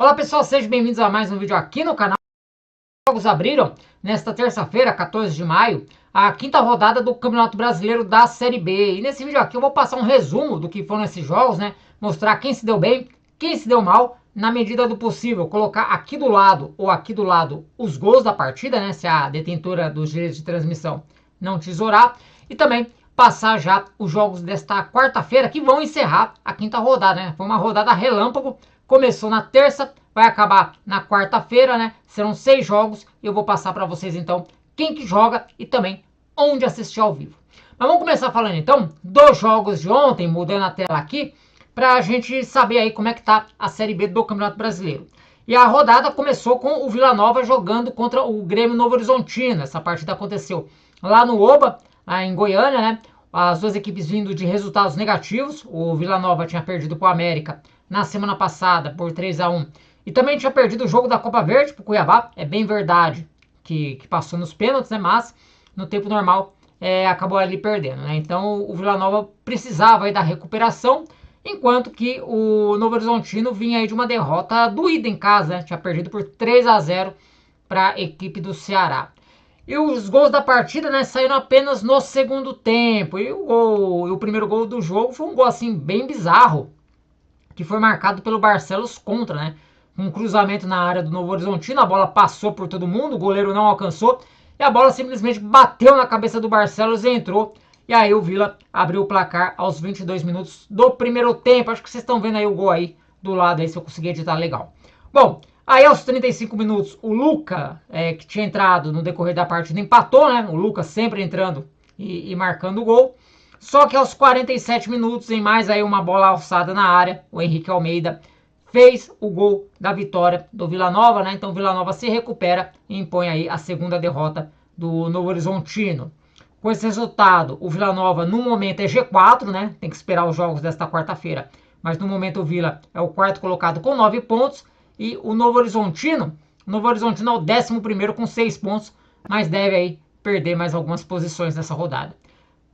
Olá pessoal, sejam bem-vindos a mais um vídeo aqui no canal. Os jogos abriram nesta terça-feira, 14 de maio, a quinta rodada do Campeonato Brasileiro da Série B. E nesse vídeo aqui eu vou passar um resumo do que foram esses jogos, né? Mostrar quem se deu bem, quem se deu mal, na medida do possível. Colocar aqui do lado ou aqui do lado os gols da partida, né? Se a detentora dos direitos de transmissão não tesourar. E também passar já os jogos desta quarta-feira que vão encerrar a quinta rodada, né? Foi uma rodada relâmpago. Começou na terça, vai acabar na quarta-feira, né? Serão 6 jogos e eu vou passar para vocês então quem que joga e também onde assistir ao vivo. Mas vamos começar falando então dos jogos de ontem, mudando a tela aqui, para a gente saber aí como é que tá a Série B do Campeonato Brasileiro. E a rodada começou com o Vila Nova jogando contra o Grêmio Novo Horizontino. Essa partida aconteceu lá no Oba, lá em Goiânia, né? As duas equipes vindo de resultados negativos. O Vila Nova tinha perdido para o América na semana passada por 3-1. E também tinha perdido o jogo da Copa Verde para o Cuiabá. É bem verdade que passou nos pênaltis, né? Mas no tempo normal acabou ali perdendo, né? Então o Vila Nova precisava aí da recuperação, enquanto que o Novo Horizontino vinha aí de uma derrota doída em casa, né? Tinha perdido por 3-0 para a equipe do Ceará. E os gols da partida, né, saíram apenas no segundo tempo. E o primeiro gol do jogo foi um gol assim bem bizarro, que foi marcado pelo Barcelos contra, né? Um cruzamento na área do Novo Horizontino, a bola passou por todo mundo, o goleiro não alcançou, e a bola simplesmente bateu na cabeça do Barcelos e entrou. E aí o Vila abriu o placar aos 22 minutos do primeiro tempo. Acho que vocês estão vendo aí o gol aí do lado, aí se eu conseguir editar legal. Bom, aí aos 35 minutos, o Luca, que tinha entrado no decorrer da partida, empatou, né? O Luca sempre entrando e marcando o gol. Só que aos 47 minutos, em mais aí uma bola alçada na área, o Henrique Almeida fez o gol da vitória do Vila Nova, né? Então o Vila Nova se recupera e impõe aí a segunda derrota do Novo Horizontino. Com esse resultado, o Vila Nova no momento é G4, né? Tem que esperar os jogos desta quarta-feira. Mas no momento o Vila é o quarto colocado com 9 pontos. E o Novo Horizontino é o 11º com 6 pontos. Mas deve aí perder mais algumas posições nessa rodada.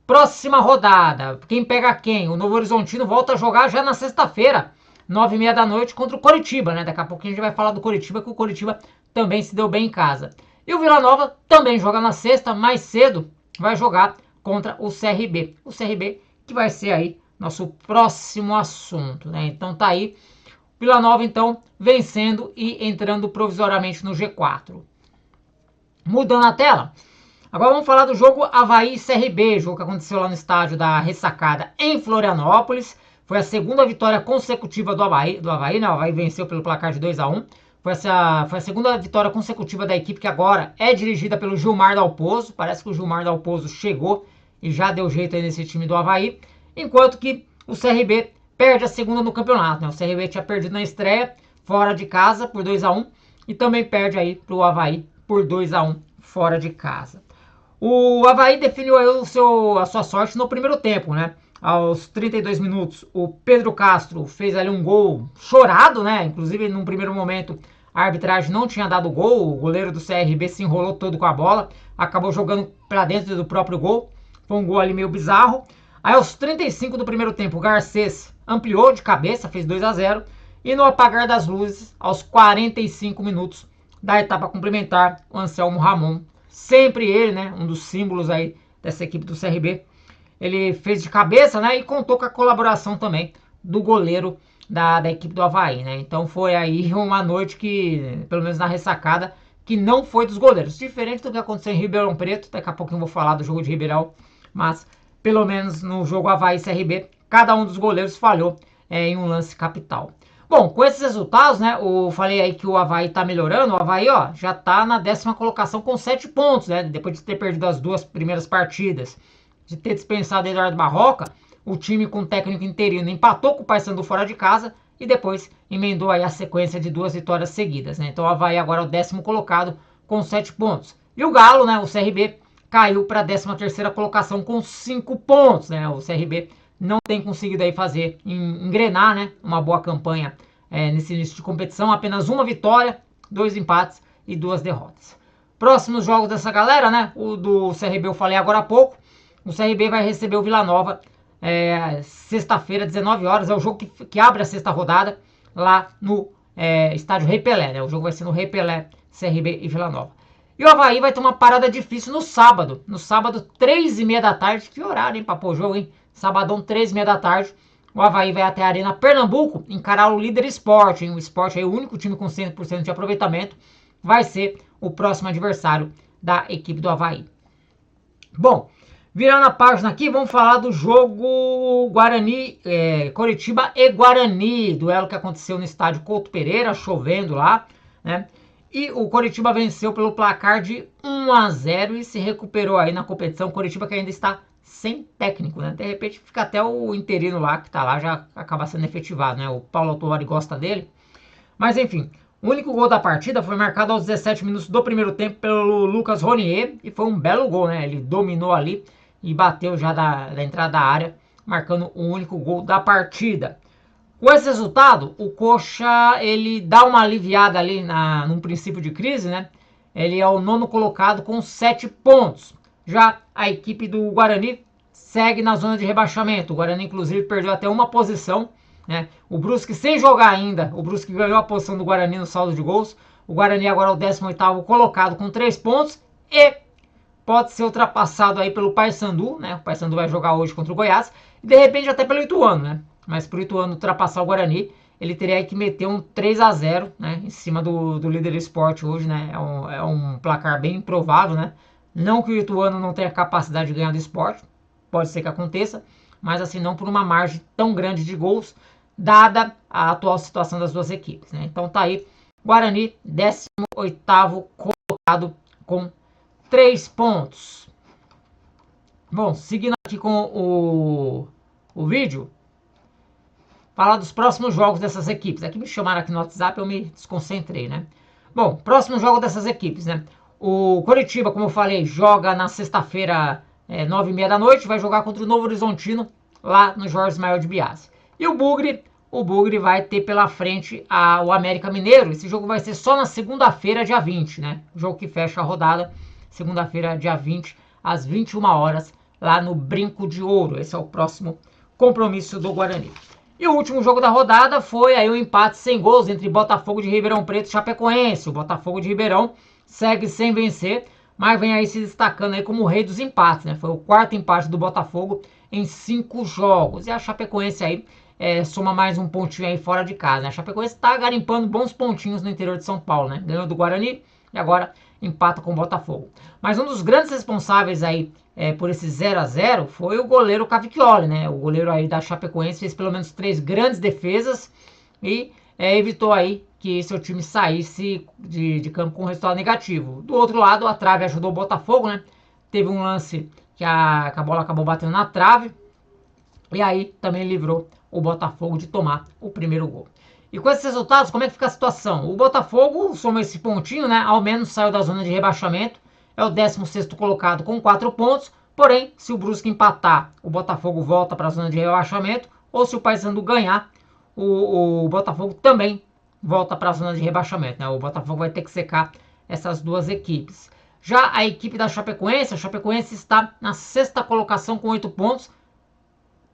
Próxima rodada, quem pega quem? O Novo Horizontino volta a jogar já na sexta-feira, 9h30 da noite, contra o Coritiba, né? Daqui a pouco a gente vai falar do Coritiba, que o Coritiba também se deu bem em casa. E o Vila Nova também joga na sexta, mais cedo, vai jogar contra o CRB. O CRB que vai ser aí nosso próximo assunto, né? Então tá aí, Vila Nova então vencendo e entrando provisoriamente no G4. Mudando a tela. Agora vamos falar do jogo Avaí CRB, jogo que aconteceu lá no estádio da Ressacada em Florianópolis. Foi a segunda vitória consecutiva do Avaí, né? O Avaí venceu pelo placar de 2-1. Foi a segunda vitória consecutiva da equipe, que agora é dirigida pelo Gilmar Dalpozo. Parece que o Gilmar Dalpozo chegou e já deu jeito aí nesse time do Avaí. Enquanto que o CRB perde a segunda no campeonato, né? O CRB tinha perdido na estreia, fora de casa, por 2-1. E também perde aí para o Avaí por 2-1 fora de casa. O Avaí definiu aí a sua sorte no primeiro tempo, né? Aos 32 minutos, o Pedro Castro fez ali um gol chorado, né? Inclusive, num primeiro momento, a arbitragem não tinha dado gol. O goleiro do CRB se enrolou todo com a bola, acabou jogando para dentro do próprio gol. Foi um gol ali meio bizarro. Aí, aos 35 do primeiro tempo, o Garcês ampliou de cabeça, fez 2-0. E no apagar das luzes, aos 45 minutos da etapa complementar, o Anselmo Ramon, sempre ele, né, um dos símbolos aí dessa equipe do CRB, ele fez de cabeça, né, e contou com a colaboração também do goleiro da equipe do Avaí, né. Então foi aí uma noite que, pelo menos na Ressacada, que não foi dos goleiros, diferente do que aconteceu em Ribeirão Preto. Daqui a pouco eu vou falar do jogo de Ribeirão, mas pelo menos no jogo Avaí CRB, cada um dos goleiros falhou em um lance capital. Bom, com esses resultados, né, eu falei aí que o Avaí tá melhorando. O Avaí, ó, já tá na 10ª colocação com 7 pontos, né, depois de ter perdido as 2 primeiras partidas, de ter dispensado Eduardo Barroca. O time com o técnico interino empatou com o Paysandu fora de casa e depois emendou aí a sequência de 2 vitórias seguidas, né. Então o Avaí agora é o 10º colocado com 7 pontos. E o Galo, né, o CRB, caiu para a 13ª colocação com 5 pontos, né. O CRB não tem conseguido aí engrenar, né, uma boa campanha nesse início de competição. Apenas uma vitória, 2 empates e 2 derrotas. Próximos jogos dessa galera, né, o do CRB eu falei agora há pouco. O CRB vai receber o Vila Nova sexta-feira, 19 horas. É o jogo que abre a sexta rodada lá no estádio Rei Pelé, né? O jogo vai ser no Rei Pelé, CRB e Vila Nova. E o Avaí vai ter uma parada difícil no sábado. No sábado, 3h30 da tarde. Que horário, hein, pra pôr o jogo, hein? Sabadão, 3h30 da tarde. O Avaí vai até a Arena Pernambuco encarar o líder Sport, hein? O Sport é o único time com 100% de aproveitamento. Vai ser o próximo adversário da equipe do Avaí. Bom, virando a página aqui, vamos falar do jogo Guarani, Coritiba e Guarani. Duelo que aconteceu no estádio Couto Pereira, chovendo lá, né? E o Coritiba venceu pelo placar de 1-0 e se recuperou aí na competição. Coritiba que ainda está sem técnico, né? De repente fica até o interino lá, que tá lá, já acaba sendo efetivado, né? O Paulo Autuori gosta dele. Mas enfim, o único gol da partida foi marcado aos 17 minutos do primeiro tempo pelo Lucas Ronier. E foi um belo gol, né? Ele dominou ali e bateu já da entrada da área, marcando o único gol da partida. Com esse resultado, o Coxa, ele dá uma aliviada ali num princípio de crise, né? Ele é o 9º colocado com 7 pontos. Já a equipe do Guarani segue na zona de rebaixamento. O Guarani, inclusive, perdeu até uma posição, né? O Brusque sem jogar ainda. O Brusque ganhou a posição do Guarani no saldo de gols. O Guarani agora é o 18º colocado com 3 pontos e pode ser ultrapassado aí pelo Paysandu, né? O Paysandu vai jogar hoje contra o Goiás e de repente até pelo Ituano, né? Mas para o Ituano ultrapassar o Guarani, ele teria que meter um 3-0, né? Em cima do líder Sport hoje, né? É um placar bem improvável, né? Não que o Ituano não tenha capacidade de ganhar do Sport, pode ser que aconteça, mas assim, não por uma margem tão grande de gols, dada a atual situação das duas equipes, né? Então tá aí, Guarani, 18º colocado com 3 pontos. Bom, seguindo aqui com o vídeo, falar dos próximos jogos dessas equipes. Aqui me chamaram aqui no WhatsApp, eu me desconcentrei, né? Bom, próximo jogo dessas equipes, né? O Coritiba, como eu falei, joga na sexta-feira, 9h30 da noite, vai jogar contra o Novo Horizontino, lá no Jorge Ismael de Biase. E o Bugre vai ter pela frente o América Mineiro. Esse jogo vai ser só na segunda-feira, dia 20, né? O jogo que fecha a rodada, segunda-feira, dia 20, às 21 horas, lá no Brinco de Ouro. Esse é o próximo compromisso do Guarani. E o último jogo da rodada foi aí um empate sem gols entre Botafogo de Ribeirão Preto e Chapecoense. O Botafogo de Ribeirão segue sem vencer, mas vem aí se destacando aí como o rei dos empates, né? Foi o 4º empate do Botafogo em 5 jogos. E a Chapecoense aí soma mais um pontinho aí fora de casa, né? A Chapecoense tá garimpando bons pontinhos no interior de São Paulo, né? Ganhou do Guarani e agora empata com o Botafogo. Mas um dos grandes responsáveis aí por esse 0-0 foi o goleiro Cavicchioli, né? O goleiro aí da Chapecoense fez pelo menos 3 grandes defesas e evitou aí que seu time saísse de campo com um resultado negativo. Do outro lado, a trave ajudou o Botafogo, né? Teve um lance que a bola acabou batendo na trave e aí também livrou o Botafogo de tomar o primeiro gol. E com esses resultados, como é que fica a situação? O Botafogo soma esse pontinho, né? Ao menos saiu da zona de rebaixamento. É o 16º colocado com 4 pontos. Porém, se o Brusque empatar, o Botafogo volta para a zona de rebaixamento. Ou se o Paysandu ganhar, o Botafogo também volta para a zona de rebaixamento, né? O Botafogo vai ter que secar essas duas equipes. Já a equipe da Chapecoense, a Chapecoense está na 6ª colocação com 8 pontos.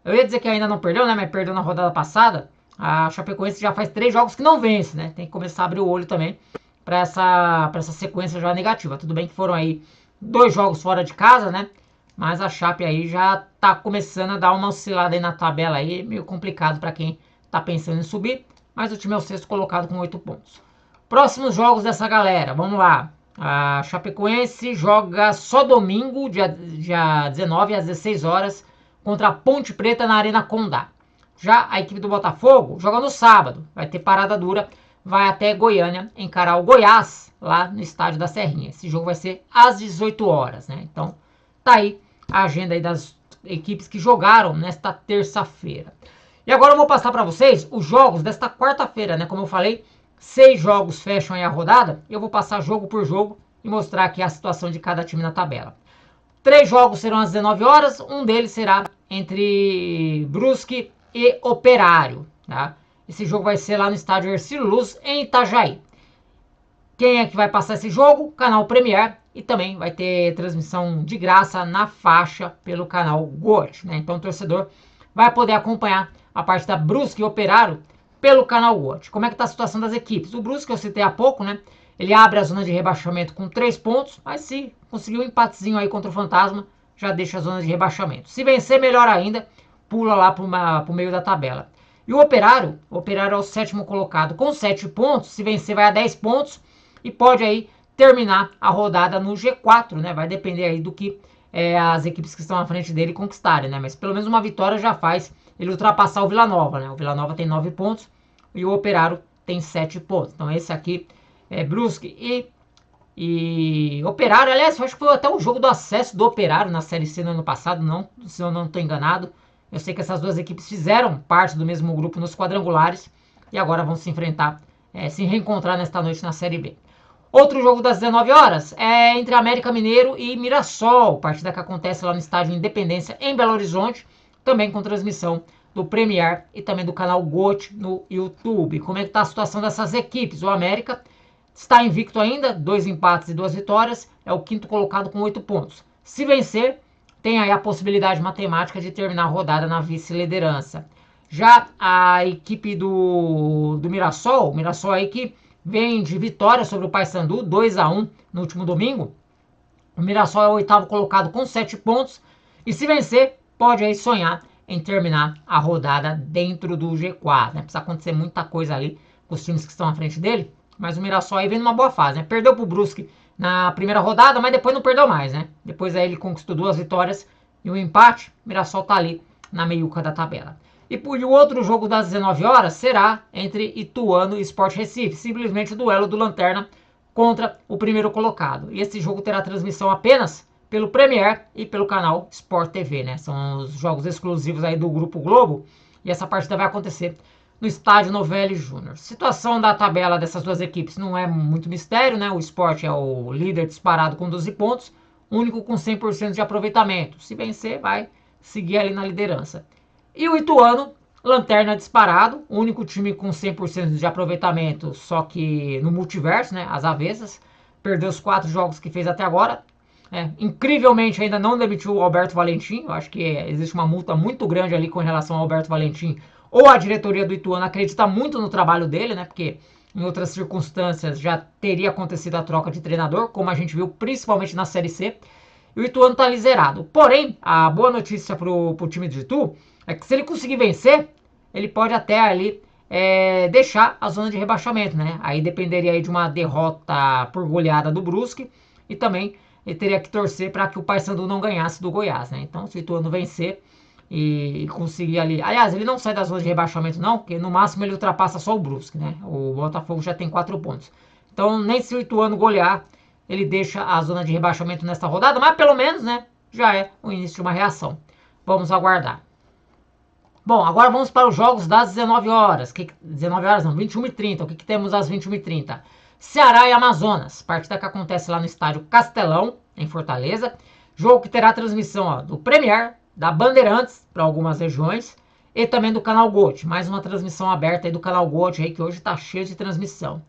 Eu ia dizer que ainda não perdeu, né? Mas perdeu na rodada passada. A Chapecoense já faz 3 jogos que não vence, né? Tem que começar a abrir o olho também para essa sequência já negativa. Tudo bem que foram aí 2 jogos fora de casa, né? Mas a Chape aí já tá começando a dar uma oscilada aí na tabela aí, meio complicado para quem tá pensando em subir. Mas o time é o 6º colocado com 8 pontos. Próximos jogos dessa galera, vamos lá. A Chapecoense joga só domingo, dia 19 às 16 horas, contra a Ponte Preta na Arena Condá. Já a equipe do Botafogo joga no sábado, vai ter parada dura, vai até Goiânia encarar o Goiás, lá no estádio da Serrinha. Esse jogo vai ser às 18 horas, né? Então, tá aí a agenda aí das equipes que jogaram nesta terça-feira. E agora eu vou passar para vocês os jogos desta quarta-feira, né? Como eu falei, 6 jogos fecham aí a rodada. Eu vou passar jogo por jogo e mostrar aqui a situação de cada time na tabela. 3 jogos serão às 19 horas, um deles será entre Brusque e Operário, tá? Esse jogo vai ser lá no estádio Hercílio Luz, em Itajaí. Quem é que vai passar esse jogo? Canal Premier, e também vai ter transmissão de graça na faixa pelo canal Gold, né? Então o torcedor vai poder acompanhar a partida Brusque e Operário pelo canal GOT. Como é que tá a situação das equipes? O Brusque, eu citei há pouco, né? Ele abre a zona de rebaixamento com 3 pontos, mas se conseguir um empatezinho aí contra o Fantasma, já deixa a zona de rebaixamento. Se vencer, melhor ainda, pula lá pro meio da tabela. E o Operário é o 7º colocado com 7 pontos, se vencer vai a 10 pontos e pode aí terminar a rodada no G4, né? Vai depender aí do que as equipes que estão à frente dele conquistarem, né? Mas pelo menos uma vitória já faz ele ultrapassar o Vila Nova, né? O Vila Nova tem 9 pontos e o Operário tem 7 pontos. Então esse aqui é Brusque e Operário. Aliás, eu acho que foi até o jogo do acesso do Operário na Série C no ano passado, não, se eu não estou enganado. Eu sei que essas duas equipes fizeram parte do mesmo grupo nos quadrangulares e agora vão se enfrentar, se reencontrar nesta noite na Série B. Outro jogo das 19 horas é entre América Mineiro e Mirassol, partida que acontece lá no estádio Independência, em Belo Horizonte, também com transmissão do Premier e também do canal GOT no YouTube. Como é que está a situação dessas equipes? O América está invicto ainda, 2 empates e 2 vitórias, é o 5º colocado com 8 pontos. Se vencer, tem aí a possibilidade matemática de terminar a rodada na vice-liderança. Já a equipe do Mirassol, o Mirassol aí que vem de vitória sobre o Paysandu, 2-1 no último domingo. O Mirassol é o 8º colocado com 7 pontos. E se vencer, pode aí sonhar em terminar a rodada dentro do G4. Né? Precisa acontecer muita coisa ali com os times que estão à frente dele. Mas o Mirassol aí vem numa boa fase. Né? Perdeu pro Brusque na primeira rodada, mas depois não perdeu mais. Né? Depois aí ele conquistou 2 vitórias e um empate. O Mirassol tá ali na meiuca da tabela. E o outro jogo das 19 horas será entre Ituano e Sport Recife. Simplesmente o duelo do Lanterna contra o primeiro colocado. E esse jogo terá transmissão apenas pelo Premier e pelo canal Sport TV, né? São os jogos exclusivos aí do Grupo Globo. E essa partida vai acontecer no estádio Novelli Júnior. Situação da tabela dessas duas equipes não é muito mistério, né? O Sport é o líder disparado com 12 pontos, único com 100% de aproveitamento. Se vencer, vai seguir ali na liderança. E o Ituano, lanterna disparado, único time com 100% de aproveitamento, só que no multiverso, né, as avessas. Perdeu os 4 jogos que fez até agora. Incrivelmente ainda não demitiu o Alberto Valentim. Eu acho que existe uma multa muito grande ali com relação ao Alberto Valentim. Ou a diretoria do Ituano acredita muito no trabalho dele, né, porque em outras circunstâncias já teria acontecido a troca de treinador, como a gente viu principalmente na Série C. E o Ituano está ali zerado. Porém, a boa notícia pro time de Itu é que se ele conseguir vencer, ele pode até ali deixar a zona de rebaixamento, né? Aí dependeria aí de uma derrota por goleada do Brusque e também ele teria que torcer para que o Paysandu não ganhasse do Goiás, né? Então, se o Ituano vencer e conseguir ali... Aliás, ele não sai da zona de rebaixamento não, porque no máximo ele ultrapassa só o Brusque, né? O Botafogo já tem 4 pontos. Então, nem se o Ituano golear, ele deixa a zona de rebaixamento nesta rodada, mas pelo menos, né, já é o início de uma reação. Vamos aguardar. Bom, agora vamos para os jogos das 19 horas. 19 horas não, 21h30. O que temos às 21h30? Ceará e Amazonas. Partida que acontece lá no estádio Castelão, em Fortaleza. Jogo que terá transmissão do Premier, da Bandeirantes, para algumas regiões, e também do canal GOT. Mais uma transmissão aberta aí do canal GOT, aí, que hoje está cheio de transmissão.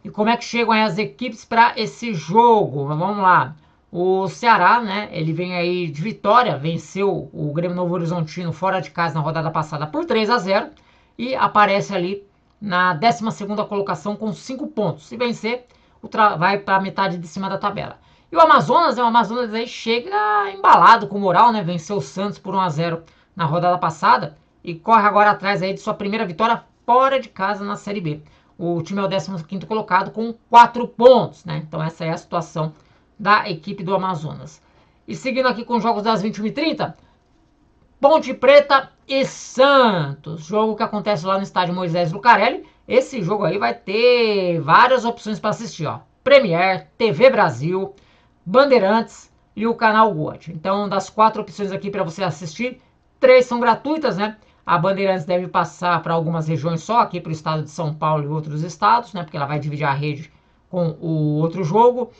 E como é que chegam aí as equipes para esse jogo? Vamos lá. O Ceará, né, ele vem aí de vitória, venceu o Grêmio Novo Horizontino fora de casa na rodada passada por 3-0 e aparece ali na 12ª colocação com 5 pontos. Se vencer, vai para a metade de cima da tabela. E o Amazonas aí chega embalado com moral, né, venceu o Santos por 1-0 na rodada passada e corre agora atrás aí de sua primeira vitória fora de casa na Série B. O time é o 15º colocado com 4 pontos, né, então essa é a situação da equipe do Amazonas. E seguindo aqui com os jogos das 21h30, Ponte Preta e Santos. Jogo que acontece lá no estádio Moisés Lucarelli. Esse jogo aí vai ter várias opções para assistir, ó. Premier, TV Brasil, Bandeirantes e o canal GOT. Então, das 4 opções aqui para você assistir, 3 são gratuitas, né? A Bandeirantes deve passar para algumas regiões só, aqui para o estado de São Paulo e outros estados, né? Porque ela vai dividir a rede com o outro jogo.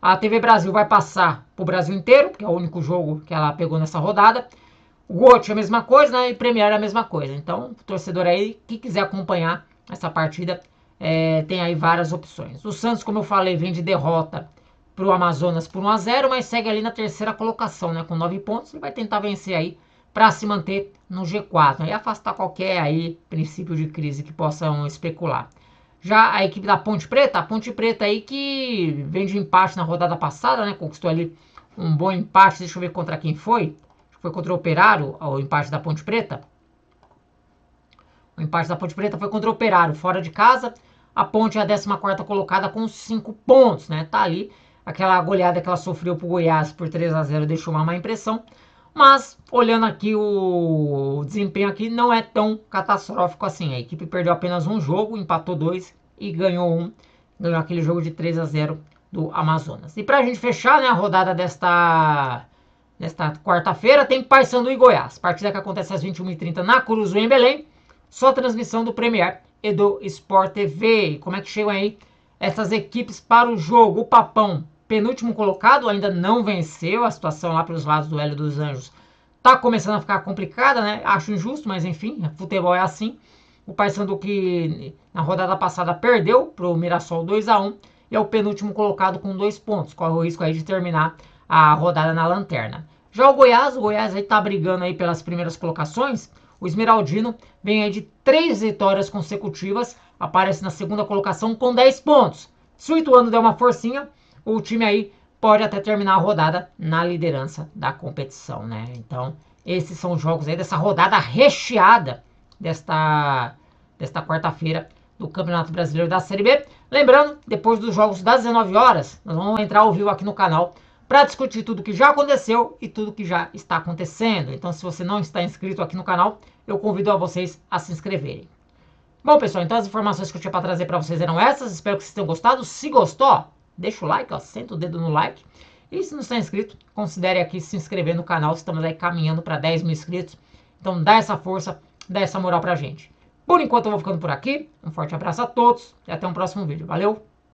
A TV Brasil vai passar para o Brasil inteiro, porque é o único jogo que ela pegou nessa rodada. O GOT é a mesma coisa, né? E Premier é a mesma coisa. Então, o torcedor aí que quiser acompanhar essa partida, tem aí várias opções. O Santos, como eu falei, vem de derrota para o Amazonas por 1-0, mas segue ali na 3ª colocação, né? Com 9 pontos. Ele vai tentar vencer aí para se manter no G4, né, e afastar qualquer aí princípio de crise que possam especular. Já a equipe da Ponte Preta, a Ponte Preta aí que vem de empate na rodada passada, né? Conquistou ali um bom empate, deixa eu ver contra quem foi. Foi contra o Operário, o empate da Ponte Preta. O empate da Ponte Preta foi contra o Operário, fora de casa. A Ponte é a 14ª colocada com 5 pontos, né? Tá ali, aquela goleada que ela sofreu pro Goiás por 3-0 deixou uma má impressão. Mas, olhando aqui o desempenho aqui, não é tão catastrófico assim. A equipe perdeu apenas um jogo, empatou 2 e ganhou um. Ganhou aquele jogo de 3-0 do Amazonas. E pra gente fechar, né, a rodada desta quarta-feira, tem Paysandu e Goiás. Partida que acontece às 21h30 na Curuzu, em Belém. Só transmissão do Premier e do Sport TV. Como é que chegam aí essas equipes para o jogo? O Papão, penúltimo colocado, ainda não venceu. A situação lá pelos lados do Hélio dos Anjos tá começando a ficar complicada, né? Acho injusto, mas enfim, futebol é assim. O Paysandu que na rodada passada perdeu para o Mirassol 2-1 e é o penúltimo colocado com 2 pontos. Corre o risco aí de terminar a rodada na lanterna. Já o Goiás aí tá brigando aí pelas primeiras colocações. O Esmeraldino vem aí de 3 vitórias consecutivas, aparece na segunda colocação com 10 pontos. Se o Ituano der uma forcinha, o time aí pode até terminar a rodada na liderança da competição, né? Então, esses são os jogos aí dessa rodada recheada desta quarta-feira do Campeonato Brasileiro da Série B. Lembrando, depois dos jogos das 19 horas, nós vamos entrar ao vivo aqui no canal para discutir tudo que já aconteceu e tudo que já está acontecendo. Então, se você não está inscrito aqui no canal, eu convido a vocês a se inscreverem. Bom, pessoal, então as informações que eu tinha para trazer para vocês eram essas. Espero que vocês tenham gostado. Se gostou, deixa o like, ó, senta o dedo no like. E se não está inscrito, considere aqui se inscrever no canal. Estamos aí caminhando para 10 mil inscritos. Então, dá essa força, dá essa moral pra gente. Por enquanto, eu vou ficando por aqui. Um forte abraço a todos e até um próximo vídeo. Valeu!